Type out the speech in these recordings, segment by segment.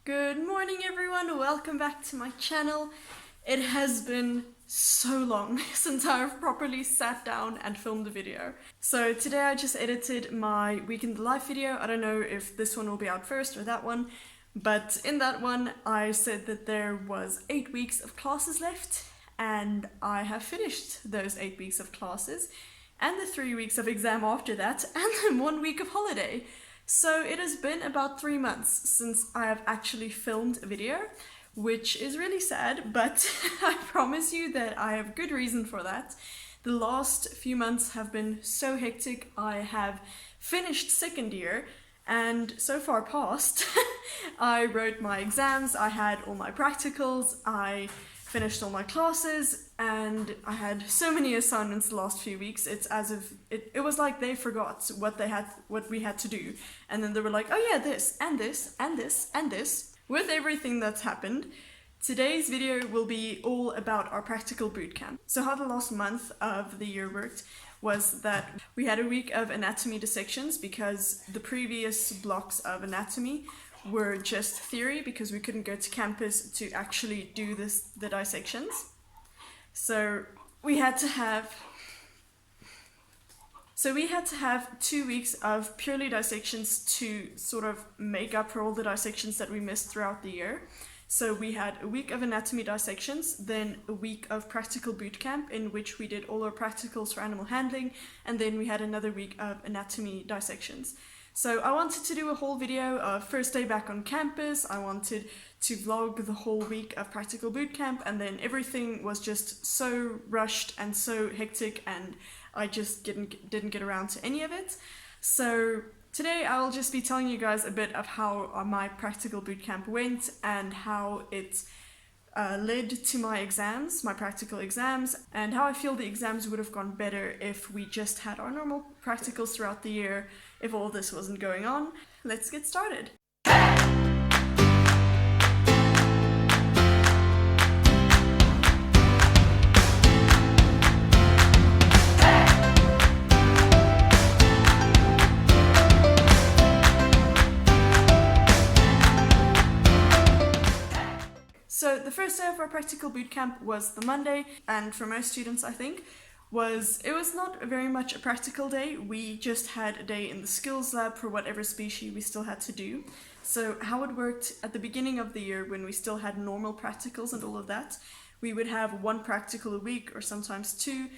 Good morning everyone, welcome back to my channel. It has been so long since I've properly sat down and filmed a video. So today I just edited my week in the life video. I don't know if this one will be out first or that one, but in that one I said that there was 8 weeks of classes left, and I have finished those 8 weeks of classes and the 3 weeks of exam after that and then 1 week of holiday. So it has been about 3 months since I have actually filmed a video, which is really sad, but I promise you that I have good reason for that. The last few months have been so hectic. I have finished second year and so far passed. I wrote my exams, I had all my practicals, I finished all my classes, and I had so many assignments the last few weeks. It's as if it was like they forgot what we had to do, and then they were like, oh yeah, this and this and this and this. With everything that's happened, today's video will be all about our practical bootcamp. So how the last month of the year worked was that we had a week of anatomy dissections because the previous blocks of anatomy were just theory because we couldn't go to campus to actually do the dissections. So we had to have 2 weeks of purely dissections to sort of make up for all the dissections that we missed throughout the year. So we had a week of anatomy dissections, then a week of practical bootcamp in which we did all our practicals for animal handling, and then we had another week of anatomy dissections. So I wanted to do a whole video of first day back on campus. I wanted to vlog the whole week of practical bootcamp, and then everything was just so rushed and so hectic, and I just didn't get around to any of it. So today I'll just be telling you guys a bit of how my practical bootcamp went and how it led to my exams, my practical exams, and how I feel the exams would have gone better if we just had our normal practicals throughout the year, if all this wasn't going on. Let's get started. So the first day of our practical bootcamp was the Monday, and for most students I think, it was not very much a practical day. We just had a day in the skills lab for whatever species we still had to do. So how it worked at the beginning of the year when we still had normal practicals and all of that, we would have 1 practical a week or sometimes 2,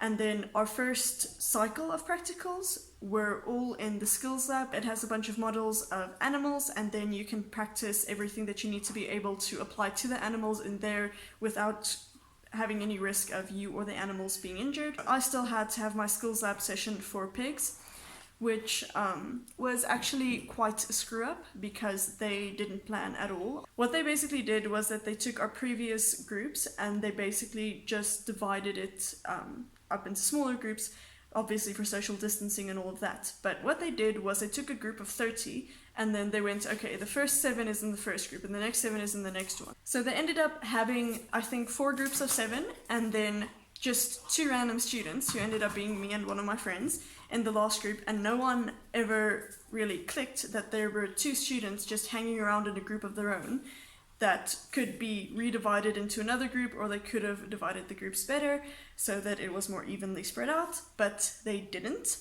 and then our first cycle of practicals were all in the skills lab. It has a bunch of models of animals, and then you can practice everything that you need to be able to apply to the animals in there without having any risk of you or the animals being injured. I still had to have my skills lab session for pigs, which was actually quite a screw up because they didn't plan at all. What they basically did was that they took our previous groups and they basically just divided it up into smaller groups, obviously for social distancing and all of that. But what they did was they took a group of 30 and then they went, okay, the first 7 is in the first group and the next 7 is in the next one. So they ended up having, I think, 4 groups of 7 and then just 2 random students who ended up being me and one of my friends in the last group, and no one ever really clicked that there were 2 students just hanging around in a group of their own that could be redivided into another group, or they could have divided the groups better so that it was more evenly spread out, but they didn't.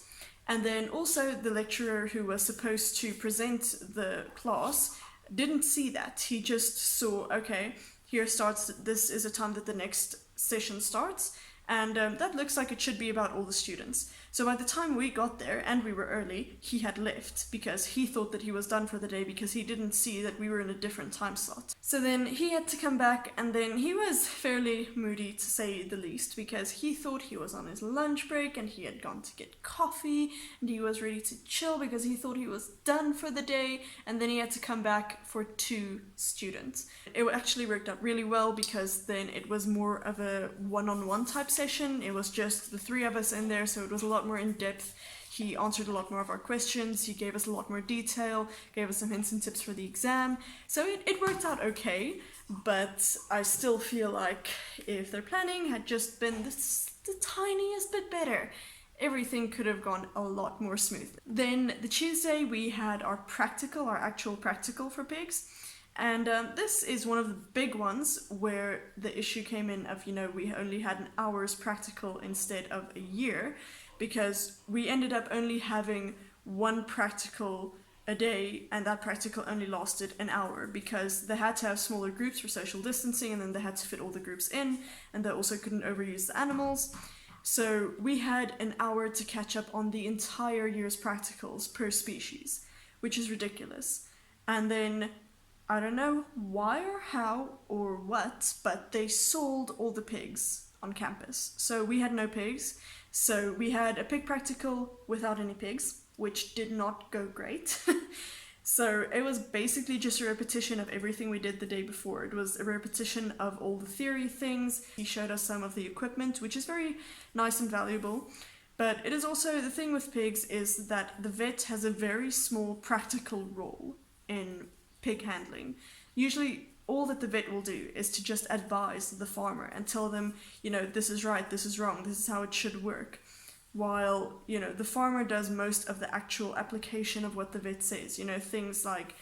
And then also the lecturer who was supposed to present the class didn't see that. He just saw, okay, this is a time that the next session starts, and that looks like it should be about all the students. So by the time we got there, and we were early, he had left because he thought that he was done for the day because he didn't see that we were in a different time slot. So then he had to come back, and then he was fairly moody to say the least because he thought he was on his lunch break and he had gone to get coffee and he was ready to chill because he thought he was done for the day, and then he had to come back for 2 students. It actually worked out really well because then it was more of a one-on-one type session. It was just the 3 of us in there, so it was a lot more in depth. He answered a lot more of our questions, he gave us a lot more detail, gave us some hints and tips for the exam. So it worked out okay, but I still feel like if their planning had just been the tiniest bit better, everything could have gone a lot more smooth. Then the Tuesday we had our actual practical for pigs, And this is one of the big ones where the issue came in of, we only had an hour's practical instead of a year, because we ended up only having one practical a day, and that practical only lasted an hour because they had to have smaller groups for social distancing, and then they had to fit all the groups in, and they also couldn't overuse the animals. So we had an hour to catch up on the entire year's practicals per species, which is ridiculous. And then, I don't know why or how or what, but they sold all the pigs on campus. So we had no pigs. So we had a pig practical without any pigs, which did not go great. So it was basically just a repetition of everything we did the day before. It was a repetition of all the theory things. He showed us some of the equipment, which is very nice and valuable. But it is also, the thing with pigs is that the vet has a very small practical role in pig handling. Usually all that the vet will do is to just advise the farmer and tell them, this is right, this is wrong, this is how it should work. While, the farmer does most of the actual application of what the vet says, things like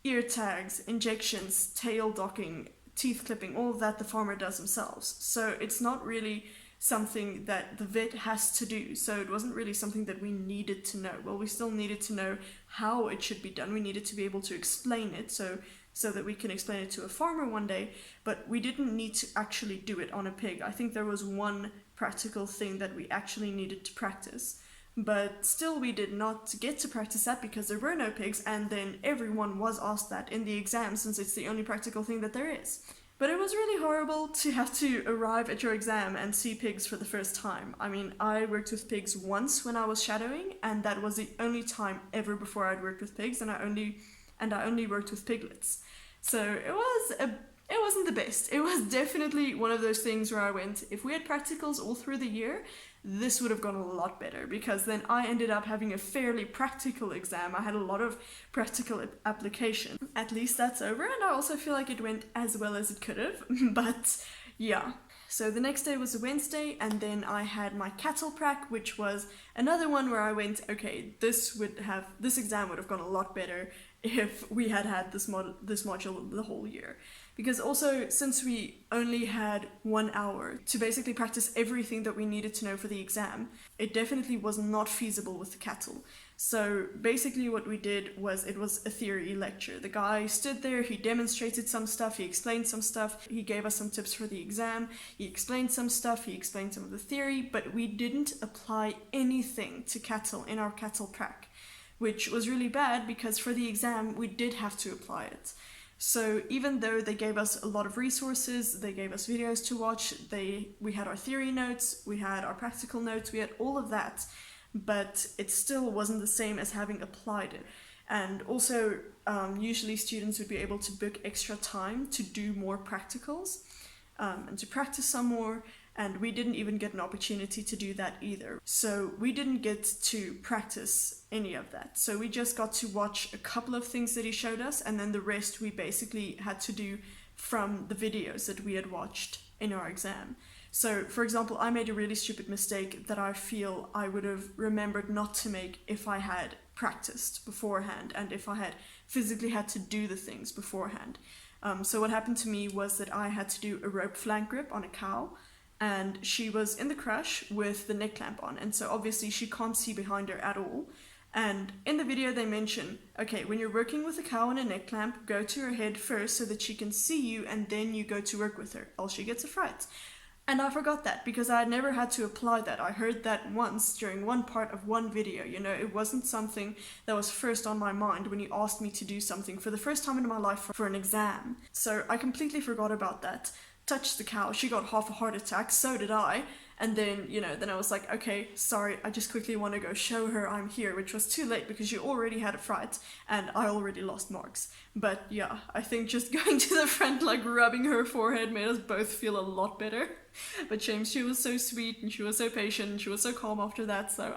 ear tags, injections, tail docking, teeth clipping, all of that the farmer does themselves. So it's not really something that the vet has to do. So it wasn't really something that we needed to know. Well, we still needed to know how it should be done. We needed to be able to explain it so that we can explain it to a farmer one day, but we didn't need to actually do it on a pig. I think there was one practical thing that we actually needed to practice, but still we did not get to practice that because there were no pigs, and then everyone was asked that in the exam since it's the only practical thing that there is. But it was really horrible to have to arrive at your exam and see pigs for the first time. I mean, I worked with pigs once when I was shadowing, and that was the only time ever before I'd worked with pigs, and I only worked with piglets. So it wasn't the best. It was definitely one of those things where I went, if we had practicals all through the year, this would have gone a lot better, because then I ended up having a fairly practical exam. I had a lot of practical application. At least that's over, and I also feel like it went as well as it could have, but yeah. So the next day was a Wednesday, and then I had my cattle prac, which was another one where I went, okay, this exam would have gone a lot better if we had this module the whole year. Because also, since we only had 1 hour to basically practice everything that we needed to know for the exam, it definitely was not feasible with the cattle. So basically what we did was, it was a theory lecture. The guy stood there, he demonstrated some stuff, he explained some stuff, he gave us some tips for the exam, he explained some stuff, he explained some of the theory, but we didn't apply anything to cattle in our cattle prac, which was really bad because for the exam we did have to apply it. So even though they gave us a lot of resources, they gave us videos to watch, we had our theory notes, we had our practical notes, we had all of that, but it still wasn't the same as having applied it. And also, usually students would be able to book extra time to do more practicals and to practice some more, and we didn't even get an opportunity to do that either. So we didn't get to practice any of that. So we just got to watch a couple of things that he showed us, and then the rest we basically had to do from the videos that we had watched in our exam. So, for example, I made a really stupid mistake that I feel I would have remembered not to make if I had practiced beforehand and if I had physically had to do the things beforehand. So what happened to me was that I had to do a rope flank grip on a cow, and she was in the crush with the neck clamp on, and so obviously she can't see behind her at all. And in the video they mention, okay, when you're working with a cow on a neck clamp, go to her head first so that she can see you, and then you go to work with her, else she gets a fright. And I forgot that because I had never had to apply that. I heard that once during one part of one video, it wasn't something that was first on my mind when you asked me to do something for the first time in my life for an exam. So I completely forgot about that. Touched the cow, she got half a heart attack, so did I. And then, then I was like, okay, sorry, I just quickly want to go show her I'm here, which was too late because she already had a fright and I already lost marks. But yeah, I think just going to the front, like rubbing her forehead made us both feel a lot better. But James, she was so sweet and she was so patient and she was so calm after that. So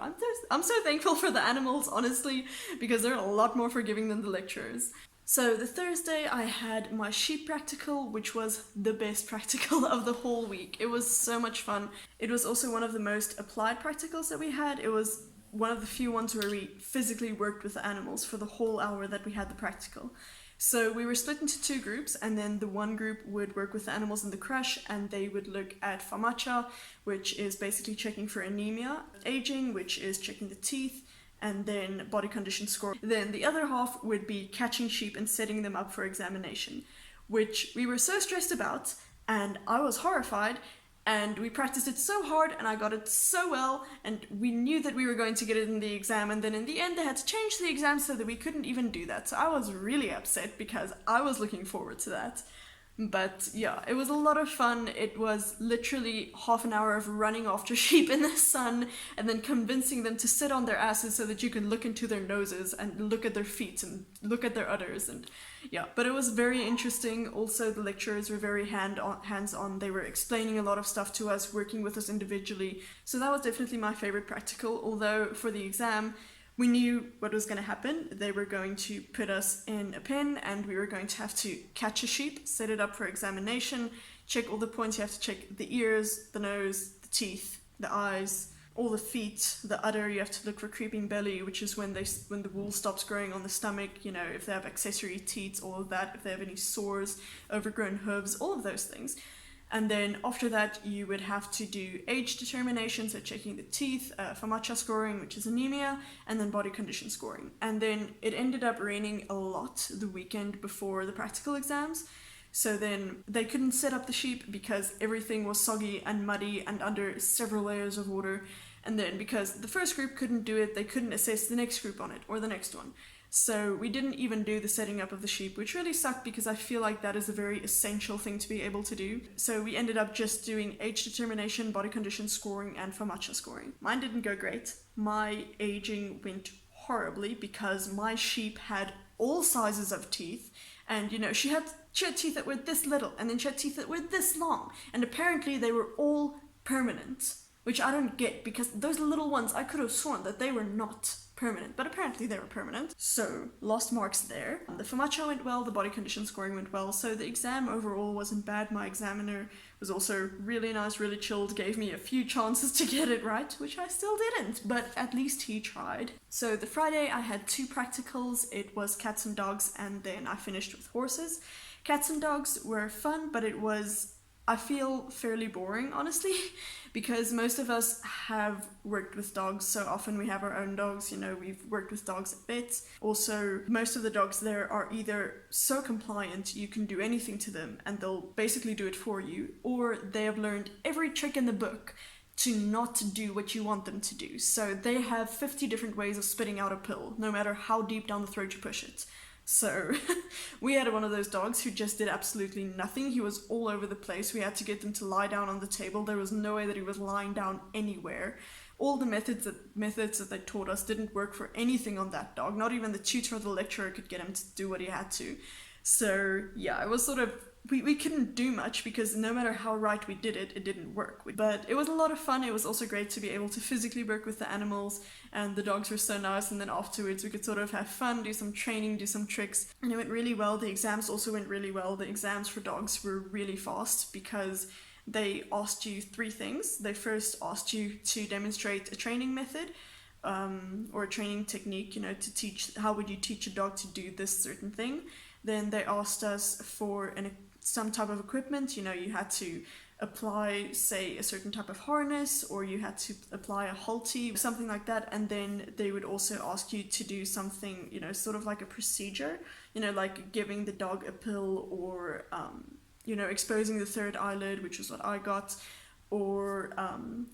I'm so thankful for the animals, honestly, because they're a lot more forgiving than the lecturers. So the Thursday I had my sheep practical, which was the best practical of the whole week. It was so much fun. It was also one of the most applied practicals that we had. It was one of the few ones where we physically worked with the animals for the whole hour that we had the practical, So we were split into two groups, and then the one group would work with the animals in the crash, and they would look at pharmacia, which is basically checking for anemia, aging, which is checking the teeth, and then body condition score. Then the other half would be catching sheep and setting them up for examination, which we were so stressed about, and I was horrified. And we practiced it so hard, and I got it so well, and we knew that we were going to get it in the exam, and then in the end they had to change the exam so that we couldn't even do that. So I was really upset because I was looking forward to that. But yeah, it was a lot of fun. It was literally half an hour of running after sheep in the sun and then convincing them to sit on their asses so that you can look into their noses and look at their feet and look at their udders. And yeah, but it was very interesting. Also, the lecturers were very hands-on. They were explaining a lot of stuff to us, working with us individually. So that was definitely my favorite practical, although for the exam, we knew what was going to happen. They were going to put us in a pen, and we were going to have to catch a sheep, set it up for examination, check all the points. You have to check the ears, the nose, the teeth, the eyes, all the feet, the udder. You have to look for creeping belly, which is when the wool stops growing on the stomach, you know, if they have accessory teats, all of that, if they have any sores, overgrown hooves, all of those things. And then after that, you would have to do age determination, so checking the teeth, pharmacia scoring, which is anemia, and then body condition scoring. And then it ended up raining a lot the weekend before the practical exams. So then they couldn't set up the sheep because everything was soggy and muddy and under several layers of water. And then because the first group couldn't do it, they couldn't assess the next group on it, or the next one. So we didn't even do the setting up of the sheep, which really sucked because I feel like that is a very essential thing to be able to do. So we ended up just doing age determination, body condition scoring, and pharmacia scoring. Mine didn't go great. My aging went horribly because my sheep had all sizes of teeth. And, you know, she had teeth that were this little, and then she had teeth that were this long. And apparently they were all permanent, which I don't get because those little ones, I could have sworn that they were not permanent, but apparently they were permanent. So, lost marks there. The pharmacia went well, the body condition scoring went well, so the exam overall wasn't bad. My examiner was also really nice, really chilled, gave me a few chances to get it right, which I still didn't, but at least he tried. So the Friday I had two practicals. It was cats and dogs, and then I finished with horses. Cats and dogs were fun, but it was, I feel, fairly boring, honestly, because most of us have worked with dogs so often. We have our own dogs, you know, we've worked with dogs at vets. Also, most of the dogs there are either so compliant you can do anything to them and they'll basically do it for you, or they have learned every trick in the book to not do what you want them to do. So they have 50 different ways of spitting out a pill, no matter how deep down the throat you push it. So we had one of those dogs who just did absolutely nothing. He was all over the place. We had to get them to lie down on the table. There was no way that he was lying down anywhere. All the methods that they taught us didn't work for anything on that dog. Not even the tutor or the lecturer could get him to do what he had to. So yeah, it was sort of, we couldn't do much because no matter how right we did it, it didn't work. But it was a lot of fun. It was also great to be able to physically work with the animals, and the dogs were so nice. And then afterwards we could sort of have fun, do some training, do some tricks, and it went really well. The exams also went really well. The exams for dogs were really fast because they asked you three things. They first asked you to demonstrate a training method, or a training technique, you know, to teach, how would you teach a dog to do this certain thing. Then they asked us for some type of equipment. You know, you had to apply, say, a certain type of harness, or you had to apply a halty, something like that. And then they would also ask you to do something, you know, sort of like a procedure, you know, like giving the dog a pill, or, you know, exposing the third eyelid, which is what I got, or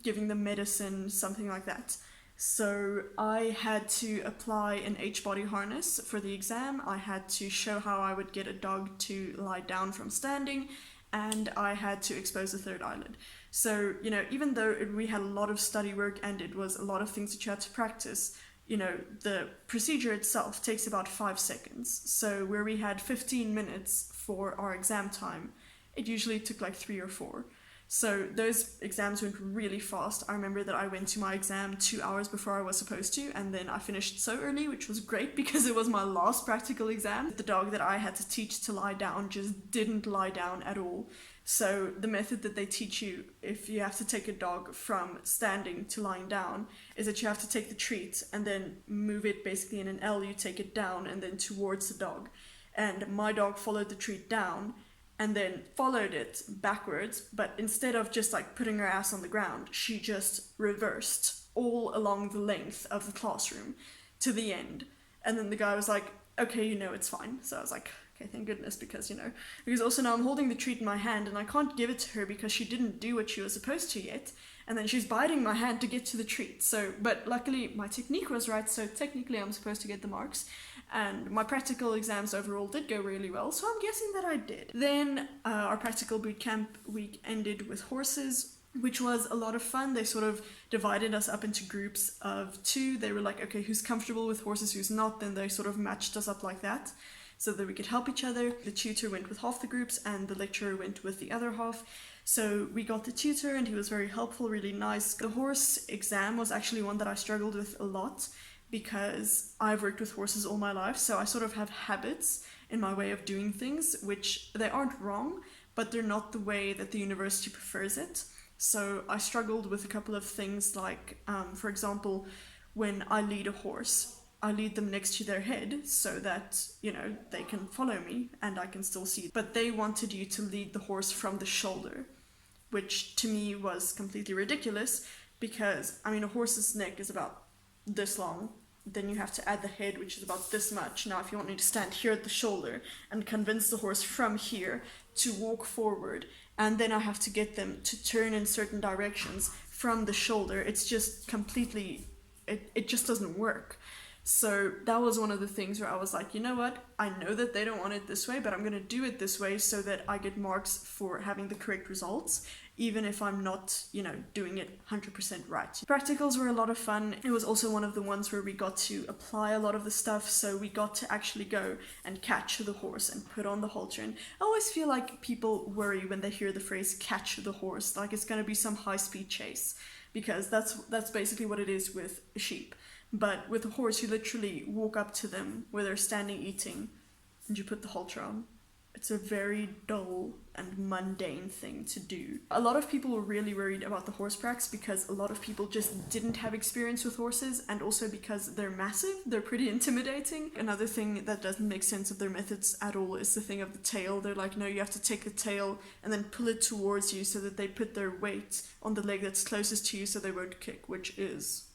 giving them medicine, something like that. So I had to apply an H-body harness for the exam. I had to show how I would get a dog to lie down from standing, and I had to expose the third eyelid. So, you know, even though we had a lot of study work and it was a lot of things that you had to practice, you know, the procedure itself takes about 5 seconds. So where we had 15 minutes for our exam time, it usually took like 3 or 4. So those exams went really fast. I remember that I went to my exam 2 hours before I was supposed to, and then I finished so early, which was great because it was my last practical exam. The dog that I had to teach to lie down just didn't lie down at all. So the method that they teach you, if you have to take a dog from standing to lying down, is that you have to take the treat and then move it basically in an L. You take it down and then towards the dog. and my dog followed the treat down and then followed it backwards, but instead of just like putting her ass on the ground, she just reversed all along the length of the classroom to the end. And then the guy was like, okay, it's fine. So I was like, okay, thank goodness, because also now I'm holding the treat in my hand and I can't give it to her because she didn't do what she was supposed to yet, and then she's biting my hand to get to the treat. So, but luckily my technique was right, so technically I'm supposed to get the marks, and my practical exams overall did go really well, so I'm guessing that I did. Then our practical bootcamp week ended with horses, which was a lot of fun. They sort of divided us up into groups of 2. They were like, okay, who's comfortable with horses, who's not? Then they sort of matched us up like that so that we could help each other. The tutor went with half the groups and the lecturer went with the other half. So we got the tutor and he was very helpful, really nice. The horse exam was actually one that I struggled with a lot because I've worked with horses all my life, so I sort of have habits in my way of doing things, which they aren't wrong, but they're not the way that the university prefers it. So I struggled with a couple of things like, for example, when I lead a horse, I lead them next to their head so that, they can follow me and I can still see. But they wanted you to lead the horse from the shoulder, which to me was completely ridiculous because, a horse's neck is about this long. Then you have to add the head, which is about this much. Now, if you want me to stand here at the shoulder and convince the horse from here to walk forward, and then I have to get them to turn in certain directions from the shoulder, it's just completely, it just doesn't work. So that was one of the things where I was like, you know what, I know that they don't want it this way, but I'm going to do it this way so that I get marks for having the correct results, even if I'm not, doing it 100% right. Practicals were a lot of fun. It was also one of the ones where we got to apply a lot of the stuff, so we got to actually go and catch the horse and put on the halter. And I always feel like people worry when they hear the phrase catch the horse, like it's going to be some high-speed chase, because that's basically what it is with a sheep. But with a horse, you literally walk up to them where they're standing eating and you put the halter on. It's a very dull and mundane thing to do. A lot of people were really worried about the horse pracs because a lot of people just didn't have experience with horses, and also because they're massive, they're pretty intimidating. Another thing that doesn't make sense of their methods at all is the thing of the tail. They're like, no, you have to take the tail and then pull it towards you so that they put their weight on the leg that's closest to you so they won't kick, which is...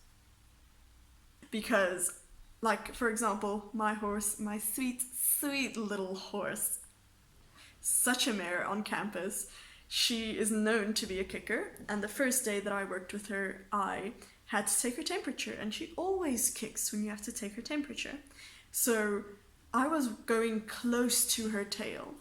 Because, like, for example, my horse, my sweet, sweet little horse, such a mare on campus, she is known to be a kicker, and the first day that I worked with her, I had to take her temperature, and she always kicks when you have to take her temperature. So I was going close to her tail.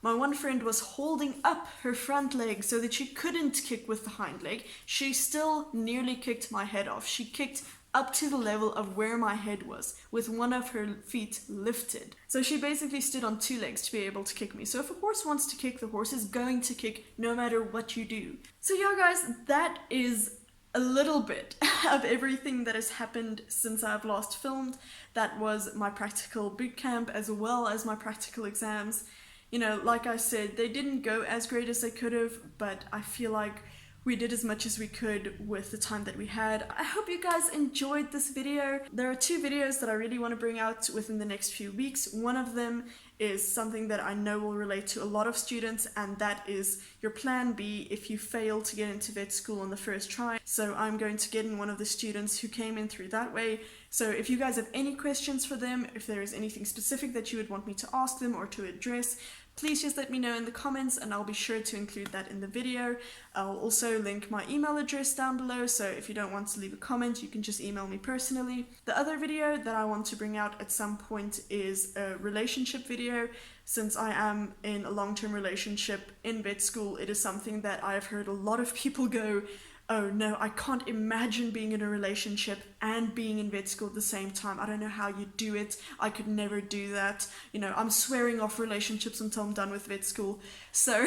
My one friend was holding up her front leg so that she couldn't kick with the hind leg. She still nearly kicked my head off. She kicked up to the level of where my head was, with one of her feet lifted. So she basically stood on 2 legs to be able to kick me. So if a horse wants to kick, the horse is going to kick no matter what you do. So yeah, guys, that is a little bit of everything that has happened since I've last filmed. That was my practical bootcamp as well as my practical exams. Like I said, they didn't go as great as they could have, but I feel like we did as much as we could with the time that we had. I hope you guys enjoyed this video. There are 2 videos that I really want to bring out within the next few weeks. One of them is something that I know will relate to a lot of students, and that is your plan B if you fail to get into vet school on the first try. So I'm going to get in one of the students who came in through that way. So if you guys have any questions for them, if there is anything specific that you would want me to ask them or to address, please just let me know in the comments and I'll be sure to include that in the video. I'll also link my email address down below, so if you don't want to leave a comment, you can just email me personally. The other video that I want to bring out at some point is a relationship video. Since I am in a long-term relationship in vet school, it is something that I've heard a lot of people go, oh no, I can't imagine being in a relationship and being in vet school at the same time. I don't know how you do it. I could never do that. I'm swearing off relationships until I'm done with vet school. So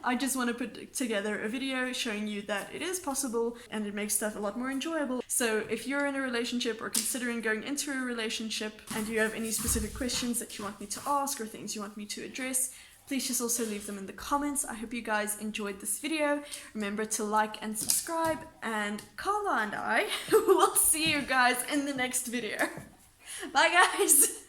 I just want to put together a video showing you that it is possible and it makes stuff a lot more enjoyable. So if you're in a relationship or considering going into a relationship and you have any specific questions that you want me to ask or things you want me to address, please just also leave them in the comments. I hope you guys enjoyed this video. Remember to like and subscribe, and Carla and I will see you guys in the next video. Bye guys!